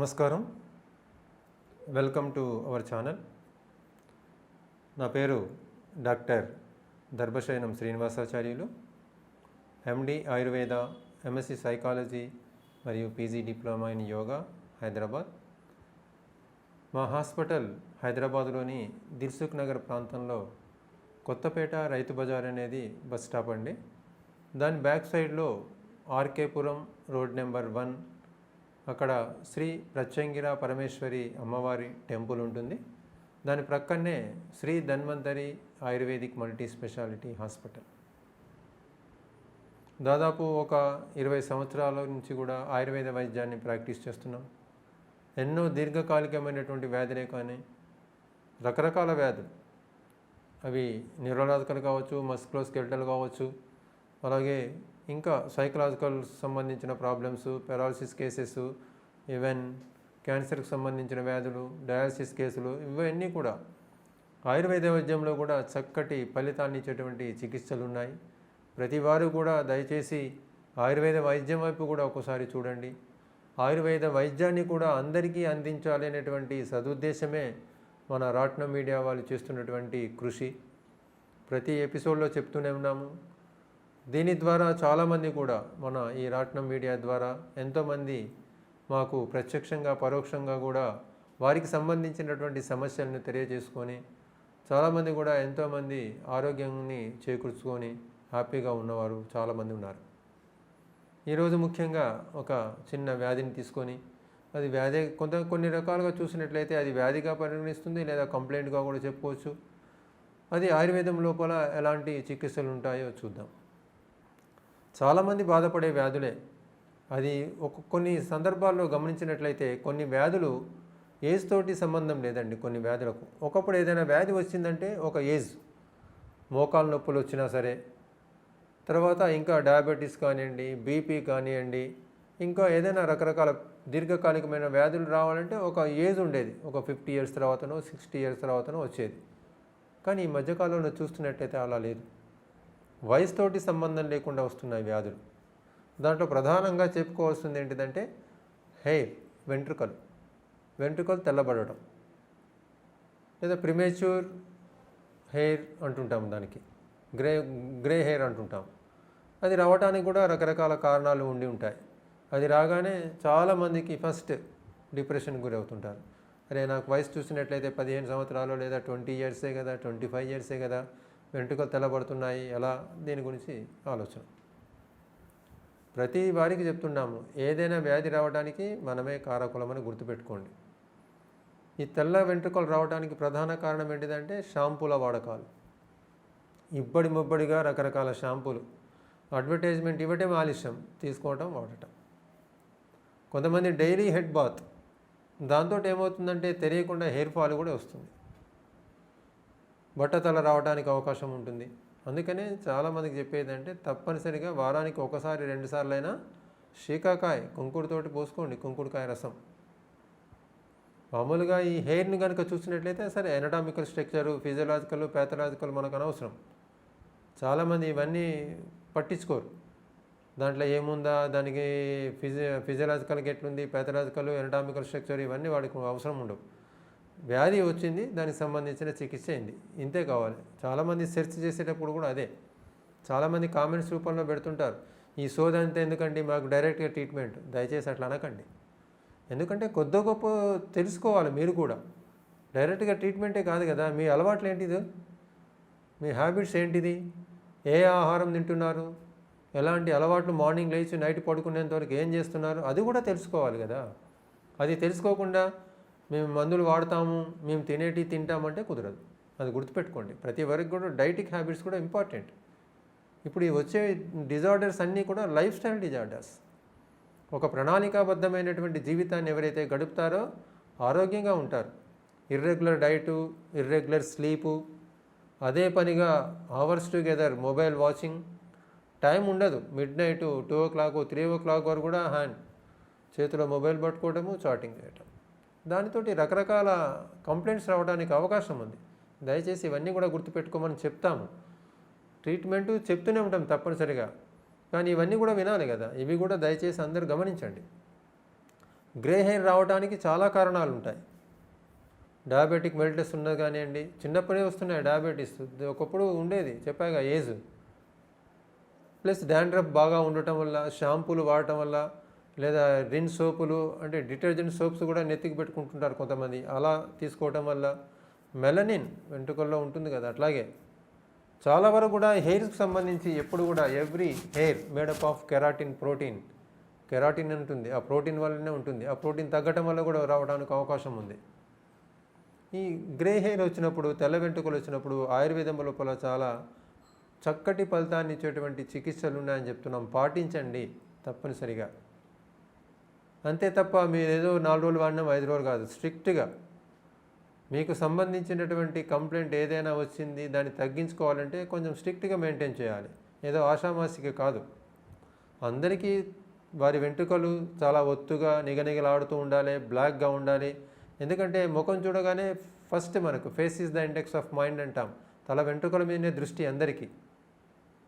నమస్కారం. Welcome to our channel. నా పేరు డాక్టర్ దర్భశయనం శ్రీనివాసాచార్యులు, ఎండి ఆయుర్వేద, ఎంఎస్సి సైకాలజీ మరియు PG diploma in yoga, Hyderabad. మా హాస్పిటల్ హైదరాబాద్లోని దిల్సుఖ్ నగర్ ప్రాంతంలో కొత్తపేట రైతు బజార్ అనేది బస్ స్టాప్ అండి. దాని బ్యాక్ సైడ్లో ఆర్కేపురం రోడ్ నెంబర్ 1, అక్కడ శ్రీ ప్రత్యంగిర పరమేశ్వరి అమ్మవారి టెంపుల్ ఉంటుంది. దాని ప్రక్కనే Shri Dhanvantari ayurvedic multi speciality hospital. దాదాపు ఒక 20 సంవత్సరాల నుంచి కూడా ఆయుర్వేద వైద్యాన్ని ప్రాక్టీస్ చేస్తున్నాం. ఎన్నో దీర్ఘకాలికమైనటువంటి వ్యాధులే కానీ రకరకాల వ్యాధులు, అవి న్యూరలాజికల్ కావచ్చు, మస్కులోస్కెలిటల్ కావచ్చు, అలాగే ఇంకా సైకలాజికల్ సంబంధించిన ప్రాబ్లమ్స్, పెరాలసిస్ కేసెస్, ఈవెన్ క్యాన్సర్కి సంబంధించిన వ్యాధులు, డయాలసిస్ కేసులు, ఇవన్నీ కూడా ఆయుర్వేద వైద్యంలో కూడా చక్కటి ఫలితాన్ని ఇచ్చేటువంటి చికిత్సలు ఉన్నాయి. ప్రతి వారు కూడా దయచేసి ఆయుర్వేద వైద్యం వైపు కూడా ఒకసారి చూడండి. ఆయుర్వేద వైద్యాన్ని కూడా అందరికీ అందించాలి అనేటువంటి సదుద్దేశమే మన రాట్నం మీడియా వాళ్ళు చేస్తున్నటువంటి కృషి. ప్రతి ఎపిసోడ్లో చెప్తూనే ఉన్నాము. దీని ద్వారా చాలామంది కూడా మన ఈ రాట్నం మీడియా ద్వారా ఎంతోమంది మాకు ప్రత్యక్షంగా పరోక్షంగా కూడా వారికి సంబంధించినటువంటి సమస్యలను తెలియజేసుకొని చాలామంది కూడా ఎంతోమంది ఆరోగ్యాన్ని చేకూర్చుకొని హ్యాపీగా ఉన్నవారు చాలామంది ఉన్నారు. ఈరోజు ముఖ్యంగా ఒక చిన్న వ్యాధిని తీసుకొని, అది వ్యాధి కొన్ని రకాలుగా చూసినట్లయితే అది వ్యాధిగా పరిగణిస్తుంది, లేదా కంప్లైంట్గా కూడా చెప్పుకోవచ్చు. అది ఆయుర్వేదం లోపల ఎలాంటి చికిత్సలు ఉంటాయో చూద్దాం. చాలామంది బాధపడే వ్యాధులే. అది కొన్ని సందర్భాల్లో గమనించినట్లయితే కొన్ని వ్యాధులు ఏజ్ తోటి సంబంధం లేదండి. కొన్ని వ్యాధులకు ఒకప్పుడు ఏదైనా వ్యాధి వచ్చిందంటే ఒక ఏజ్, మోకాలు నొప్పులు వచ్చినా సరే, తర్వాత ఇంకా డయాబెటీస్ కానివ్వండి, బీపీ కానివ్వండి, ఇంకా ఏదైనా రకరకాల దీర్ఘకాలికమైన వ్యాధులు రావాలంటే ఒక ఏజ్ ఉండేది. ఒక 50 ఇయర్స్ తర్వాతనో 60 ఇయర్స్ తర్వాతనో వచ్చేది. కానీ ఈ మధ్యకాలంలో చూస్తున్నట్లయితే అలా లేదు. వయసుతోటి సంబంధం లేకుండా వస్తున్నాయి వ్యాధులు. దాంట్లో ప్రధానంగా చెప్పుకోవాల్సింది ఏంటిదంటే హెయిర్, వెంట్రుకలు తెల్లబడటం, లేదా ప్రిమేచ్యూర్ హెయిర్ అంటుంటాం, దానికి గ్రే హెయిర్ అంటుంటాం. అది రావడానికి కూడా రకరకాల కారణాలు ఉండి ఉంటాయి. అది రాగానే చాలామందికి ఫస్ట్ డిప్రెషన్ గురవుతుంటారు. అరే, నాకు వయసు చూసినట్లయితే 15 సంవత్సరాలు లేదా 20 ఇయర్సే కదా, 25 ఇయర్సే కదా, వెంట్రుకలు తెల్లబడుతున్నాయి, ఎలా? దీని గురించి ఆలోచన. ప్రతి వారికి చెప్తున్నాము, ఏదైనా వ్యాధి రావడానికి మనమే కారకులమని గుర్తుపెట్టుకోండి. ఈ తెల్ల వెంట్రుకలు రావడానికి ప్రధాన కారణం ఏంటిదంటే షాంపూల వాడకాలు. ముబ్బడిగా రకరకాల షాంపూలు అడ్వర్టైజ్మెంట్ ఇవ్వటం ఆలస్యం, తీసుకోవటం, వాడటం. కొంతమంది డైలీ హెడ్ బాత్, దాంతో ఏమవుతుందంటే తెలియకుండా హెయిర్ ఫాల్ కూడా వస్తుంది, బట్టతల రావడానికి అవకాశం ఉంటుంది. అందుకనే చాలామందికి చెప్పేదంటే తప్పనిసరిగా వారానికి 1-2 సార్లు అయినా శీకాకాయ కుంకుడుతోటి పోసుకోండి, కుంకుడుకాయ రసం. మామూలుగా ఈ హెయిర్ని కనుక చూసినట్లయితే సరే, ఎనటామికల్ స్ట్రక్చరు, ఫిజియలాజికల్, ప్యాథలాజికల్ మనకు అనవసరం. చాలామంది ఇవన్నీ పట్టించుకోరు. దాంట్లో ఏముందా, దానికి ఫిజియలాజికల్గా ఎట్లుంది, ప్యాథలాజికల్, ఎనటామికల్ స్ట్రక్చర్, ఇవన్నీ వాడికి అవసరం ఉండవు. వ్యాధి వచ్చింది, దానికి సంబంధించిన చికిత్స అయింది, ఇంతే కావాలి. చాలామంది సెర్చ్ చేసేటప్పుడు కూడా అదే. చాలామంది కామెంట్స్ రూపంలో పెడుతుంటారు, ఈ సోది అంతా ఎందుకండి, మాకు డైరెక్ట్గా ట్రీట్మెంట్. దయచేసి అట్లా అనకండి. ఎందుకంటే కొద్ది గొప్ప తెలుసుకోవాలి మీరు కూడా. డైరెక్ట్గా ట్రీట్మెంటే కాదు కదా, మీ అలవాట్లు ఏంటిది, మీ హ్యాబిట్స్ ఏంటిది, ఏ ఆహారం తింటున్నారు, ఎలాంటి అలవాట్లు, మార్నింగ్ లేచి నైట్ పడుకునేంతవరకు ఏం చేస్తున్నారు, అది కూడా తెలుసుకోవాలి కదా. అది తెలుసుకోకుండా మేము మందులు వాడతాము, మేము తింటామంటే కుదరదు. అది గుర్తుపెట్టుకోండి. ప్రతి వరకు కూడా డైటిక్ హ్యాబిట్స్ కూడా ఇంపార్టెంట్. ఇప్పుడు ఈ వచ్చే డిజార్డర్స్ అన్నీ కూడా లైఫ్ స్టైల్ డిజార్డర్స్. ఒక ప్రణాళికాబద్ధమైనటువంటి జీవితాన్ని ఎవరైతే గడుపుతారో ఆరోగ్యంగా ఉంటారు. ఇర్రెగ్యులర్ డైటు, ఇర్రెగ్యులర్ స్లీపు, అదే పనిగా hours together mobile watching, time ఉండదు. మిడ్నైట్ 2 o'clock 3 o'clock వరకు కూడా చేతిలో మొబైల్ పట్టుకోవడము, చాటింగ్ చేయటం. దానితోటి రకరకాల కంప్లైంట్స్ రావడానికి అవకాశం ఉంది. దయచేసి ఇవన్నీ కూడా గుర్తుపెట్టుకోమని చెప్తాము. ట్రీట్మెంటు చెప్తూనే ఉంటాం తప్పనిసరిగా, కానీ ఇవన్నీ కూడా వినాలి కదా. ఇవి కూడా దయచేసి అందరూ గమనించండి. గ్రే హెయిర్ రావడానికి చాలా కారణాలు ఉంటాయి. డయాబెటిక్ మెలిటస్ ఉన్నది కానివ్వండి, చిన్నప్పుడే వస్తున్నాయి డయాబెటీస్. ఒకప్పుడు ఉండేది చెప్పాగా ఏజ్. ప్లస్ డాండ్రఫ్ బాగా ఉండటం వల్ల, షాంపూలు వాడటం వల్ల, లేదా రిన్ సోపులు అంటే డిటర్జెంట్ సోప్స్ కూడా నెత్తికి పెట్టుకుంటుంటారు కొంతమంది, అలా తీసుకోవటం వల్ల మెలనిన్ వెంట్రుకల్లో ఉంటుంది కదా. అట్లాగే చాలా వరకు కూడా హెయిర్కి సంబంధించి ఎప్పుడు కూడా every hair made up of keratin protein. Keratin ఉంటుంది, ఆ ప్రోటీన్ వల్లనే ఉంటుంది. ఆ ప్రోటీన్ తగ్గటం వల్ల కూడా రావడానికి అవకాశం ఉంది. ఈ గ్రే హెయిర్ వచ్చినప్పుడు, తెల్ల వెంట్రుకలు వచ్చినప్పుడు ఆయుర్వేదం లోపల చాలా చక్కటి ఫలితాన్ని ఇచ్చేటువంటి చికిత్సలు ఉన్నాయని చెప్తున్నాం. పాటించండి తప్పనిసరిగా. అంతే తప్ప మీరు ఏదో 4 రోజులు వాడినా 5 రోజులు కాదు. స్ట్రిక్ట్గా మీకు సంబంధించినటువంటి కంప్లైంట్ ఏదైనా వచ్చింది దాన్ని తగ్గించుకోవాలంటే కొంచెం స్ట్రిక్ట్గా మెయింటైన్ చేయాలి. ఏదో ఆషామాసిగా కాదు. అందరికీ వారి వెంట్రుకలు చాలా ఒత్తుగా నిగనిగలాడుతూ ఉండాలి, బ్లాక్గా ఉండాలి. ఎందుకంటే ముఖం చూడగానే ఫస్ట్ మనకు face is the index of mind అంటాం. తల వెంట్రుకల మీదనే దృష్టి అందరికీ.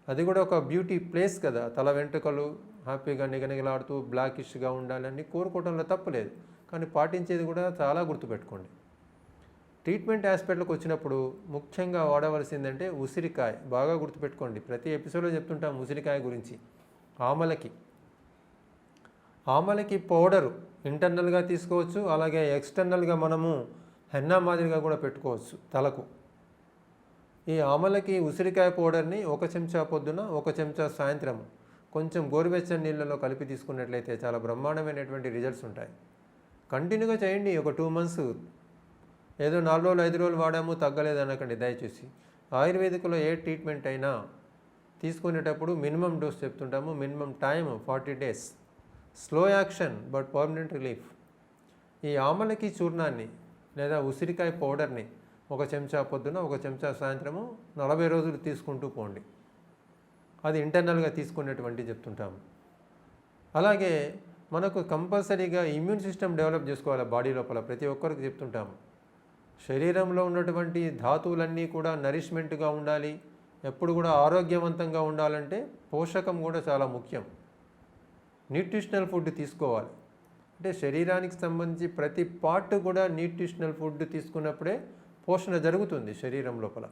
అది కూడా ఒక బ్యూటీ ప్లేస్ కదా. తల వెంట్రుకలు హ్యాపీగా నిగనిగలాడుతూ బ్లాకిష్గా ఉండాలని కోరుకోవడంలో తప్పులేదు, కానీ పాటించేది కూడా చాలా గుర్తుపెట్టుకోండి. ట్రీట్మెంట్ ఆస్పెక్ట్లకు వచ్చినప్పుడు ముఖ్యంగా వాడవలసిందంటే ఉసిరికాయ. బాగా గుర్తుపెట్టుకోండి, ప్రతి ఎపిసోడ్లో చెప్తుంటాం ఉసిరికాయ గురించి. ఆమలకి పౌడరు ఇంటర్నల్గా తీసుకోవచ్చు, అలాగే ఎక్స్టర్నల్గా మనము హెన్నా మాదిరిగా కూడా పెట్టుకోవచ్చు తలకు. ఈ ఆమలకి ఉసిరికాయ పౌడర్ని 1 చెంచా పొద్దున, 1 చెంచా సాయంత్రం కొంచెం గోరువెచ్చని నీళ్ళలో కలిపి తీసుకున్నట్లయితే చాలా బ్రహ్మాండమైనటువంటి రిజల్ట్స్ ఉంటాయి. కంటిన్యూగా చేయండి ఒక 2 months. ఏదో 4 రోజులు 5 రోజులు వాడాము తగ్గలేదు అనకండి దయచేసి. ఆయుర్వేదికలో ఏ ట్రీట్మెంట్ అయినా తీసుకునేటప్పుడు మినిమం డోస్ చెప్తుంటాము, minimum time 40 days. Slow action but permanent relief. ఈ ఆమలకి చూర్ణాన్ని లేదా ఉసిరికాయ పౌడర్ని 1 చెంచా పొద్దున, 1 చెంచా సాయంత్రము 40 రోజులు తీసుకుంటూ పోండి. అది ఇంటర్నల్గా తీసుకునేటువంటి చెప్తుంటాము. అలాగే మనకు కంపల్సరీగా ఇమ్యూన్ సిస్టమ్ డెవలప్ చేసుకోవాలి బాడీ లోపల, ప్రతి ఒక్కరికి చెప్తుంటాము. శరీరంలో ఉన్నటువంటి ధాతువులన్నీ కూడా నరిష్మెంట్గా ఉండాలి, ఎప్పుడు కూడా ఆరోగ్యవంతంగా ఉండాలంటే పోషకం కూడా చాలా ముఖ్యం. న్యూట్రిషనల్ ఫుడ్ తీసుకోవాలి. అంటే శరీరానికి సంబంధించి ప్రతి పార్ట్ కూడా న్యూట్రిషనల్ ఫుడ్ తీసుకున్నప్పుడే పోషణ జరుగుతుంది శరీరం లోపల.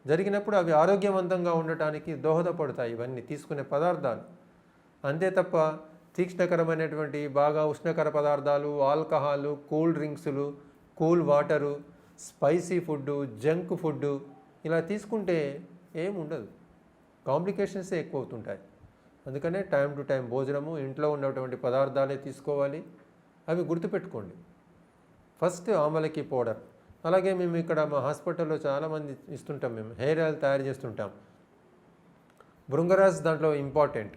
జరిగినప్పుడు అవి ఆరోగ్యవంతంగా ఉండటానికి దోహదపడతాయి ఇవన్నీ తీసుకునే పదార్థాలు. అంతే తప్ప తీక్ష్ణకరమైనటువంటి బాగా ఉష్ణకర పదార్థాలు, ఆల్కహాలు, కూల్ డ్రింక్స్లు, cool water, spicy food, junk food ఇలా తీసుకుంటే ఏముండదు, కాంప్లికేషన్సే ఎక్కువ అవుతుంటాయి. అందుకనే టైం టు టైం భోజనము, ఇంట్లో ఉన్నటువంటి పదార్థాలే తీసుకోవాలి. అవి గుర్తుపెట్టుకోండి. ఫస్ట్ ఆమలకి పౌడర్. అలాగే మేము ఇక్కడ మా హాస్పిటల్లో చాలామంది ఇస్తుంటాం, మేము హెయిర్ ఆయిల్ తయారు చేస్తుంటాం. భృంగరాజ్ దాంట్లో ఇంపార్టెంట్.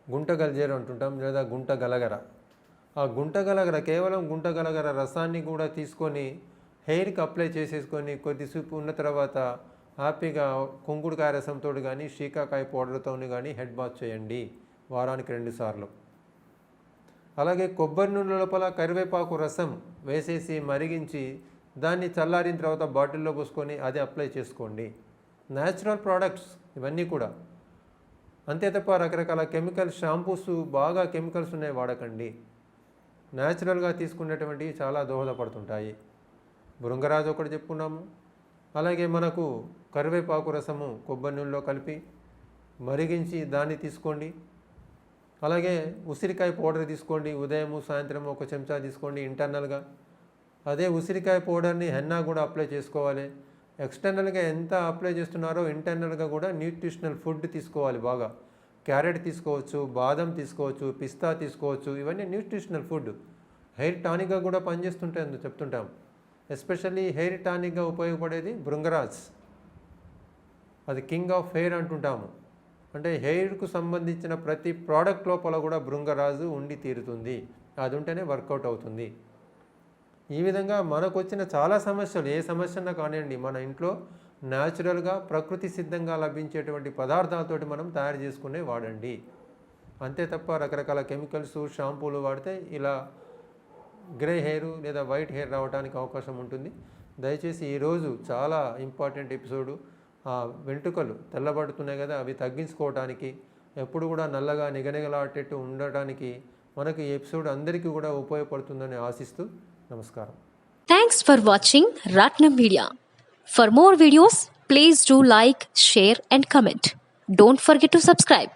గుంట గల్జేరు అంటుంటాం, లేదా గుంట గలగర. ఆ గుంట గలగర, కేవలం గుంట గలగర రసాన్ని కూడా తీసుకొని హెయిర్కి అప్లై చేసేసుకొని కొద్దిసేపు ఉన్న తర్వాత హ్యాపీగా కుంకుడుకాయ రసంతో కానీ శీకాకాయ పౌడర్తో కానీ హెడ్ బాత్ చేయండి వారానికి 2 సార్లు. అలాగే కొబ్బరి నూనె లోపల కరివేపాకు రసం వేసేసి మరిగించి దాన్ని చల్లారిన తర్వాత బాటిల్లో పోసుకొని అది అప్లై చేసుకోండి. న్యాచురల్ ప్రోడక్ట్స్ ఇవన్నీ కూడా. అంతే తప్ప రకరకాల కెమికల్ షాంపూస్, బాగా కెమికల్స్ ఉన్నాయి వాడకండి. న్యాచురల్గా తీసుకునేటువంటివి చాలా దోహదపడుతుంటాయి. భృంగరాజు ఒకటి చెప్పుకున్నాము. అలాగే మనకు కరివేపాకు రసము కొబ్బరి నూనెలో కలిపి మరిగించి దాన్ని తీసుకోండి. అలాగే ఉసిరికాయ పౌడర్ తీసుకోండి, ఉదయము సాయంత్రం 1 చెంచా తీసుకోండి ఇంటర్నల్గా. అదే ఉసిరికాయ పౌడర్ని హెన్నా కూడా అప్లై చేసుకోవాలి. ఎక్స్టర్నల్గా ఎంత అప్లై చేస్తున్నారో ఇంటర్నల్గా కూడా న్యూట్రిషనల్ ఫుడ్ తీసుకోవాలి. బాగా క్యారెట్ తీసుకోవచ్చు, బాదం తీసుకోవచ్చు, పిస్తా తీసుకోవచ్చు. ఇవన్నీ న్యూట్రిషనల్ ఫుడ్. హెయిర్ టానిక్గా కూడా పనిచేస్తుంటాయి చెప్తుంటాం. ఎస్పెషల్లీ హెయిర్ టానిక్గా ఉపయోగపడేది భృంగరాజ్. అది కింగ్ ఆఫ్ హెయిర్ అంటుంటాము. అంటే హెయిర్కు సంబంధించిన ప్రతి ప్రోడక్ట్ లోపల కూడా భృంగరాజు ఉండి తీరుతుంది. అది ఉంటేనే వర్కౌట్ అవుతుంది. ఈ విధంగా మనకు వచ్చిన చాలా సమస్యలు, ఏ సమస్యన్నా కానివ్వండి, మన ఇంట్లో న్యాచురల్గా ప్రకృతి సిద్ధంగా లభించేటువంటి పదార్థాలతోటి మనం తయారు చేసుకునే వాడండి. అంతే తప్ప రకరకాల కెమికల్స్, షాంపూలు వాడితే ఇలా గ్రే హెయిర్ లేదా వైట్ హెయిర్ రావడానికి అవకాశం ఉంటుంది. దయచేసి ఈరోజు చాలా ఇంపార్టెంట్ ఎపిసోడు. ఆ వెంట్రుకలు తెల్లబడుతున్నాయి కదా, అవి తగ్గించుకోవడానికి, ఎప్పుడు కూడా నల్లగా నిగనిగలాడేట్టు ఉండటానికి మనకు ఈ ఎపిసోడ్ అందరికీ కూడా ఉపయోగపడుతుందని ఆశిస్తూ నమస్కారం. Thanks for watching Ratnam Media. For more videos, please do like, share and comment. Don't forget to subscribe.